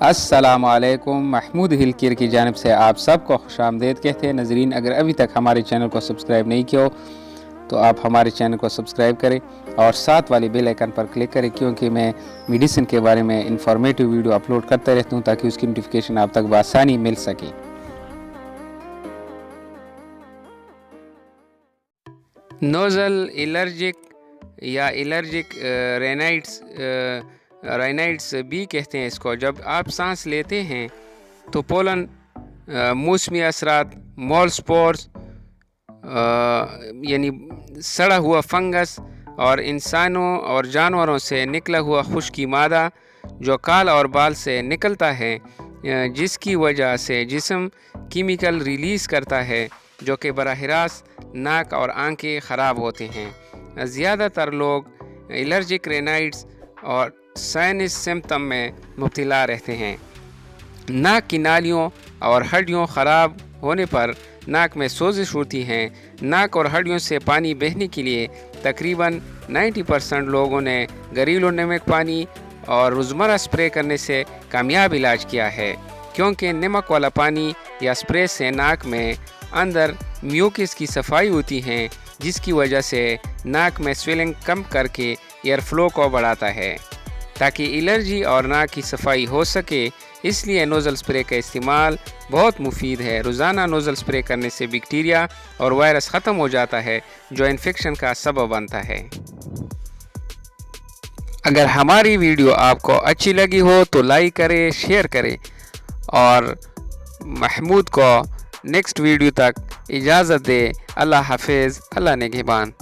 अस्सलाम वालेकुम। महमूद हिल केयर की जानिब से आप सबको खुशामदीद कहते हैं। नाजरीन, अगर अभी तक हमारे चैनल को सब्सक्राइब नहीं किया हो तो आप हमारे चैनल को सब्सक्राइब करें और साथ वाली बेल आइकन पर क्लिक करें, क्योंकि मैं मेडिसिन के बारे में इंफॉर्मेटिव वीडियो अपलोड करता रहता हूँ ताकि उसकी नोटिफिकेशन आप तक बआसानी मिल सके। नोज़ल एलर्जिक या एलर्जिक राइनाइड्स भी कहते हैं इसको। जब आप सांस लेते हैं तो पोलन, मौसमी असरात, मोल स्पोर्स यानी सड़ा हुआ फंगस और इंसानों और जानवरों से निकला हुआ खुश्की मादा जो काल और बाल से निकलता है, जिसकी वजह से जिस्म केमिकल रिलीज़ करता है जो कि बराह रास्त नाक और आंखें ख़राब होते हैं। ज़्यादातर लोग एलर्जिक रेनाइड्स और साइनस सिम्पटम में मुब्तला रहते हैं। नाक की नालियों और हड्डियों ख़राब होने पर नाक में सोजिश होती हैं। नाक और हड्डियों से पानी बहने के लिए तकरीबन 90% लोगों ने घरेलू नमक पानी और रोज़मर्रा स्प्रे करने से कामयाब इलाज किया है, क्योंकि नमक वाला पानी या स्प्रे से नाक में अंदर म्यूकस की सफाई होती है, जिसकी वजह से नाक में स्वेलिंग कम करके एयर फ्लो को बढ़ाता है ताकि एलर्जी और नाक की सफाई हो सके। इसलिए नोज़ल स्प्रे का इस्तेमाल बहुत मुफीद है। रोज़ाना नोज़ल स्प्रे करने से बैक्टीरिया और वायरस ख़त्म हो जाता है जो इन्फेक्शन का सबब बनता है। अगर हमारी वीडियो आपको अच्छी लगी हो तो लाइक करें, शेयर करें और महमूद को नेक्स्ट वीडियो तक इजाज़त दे। अल्लाह हाफिज़, अल्लाह निगहबान।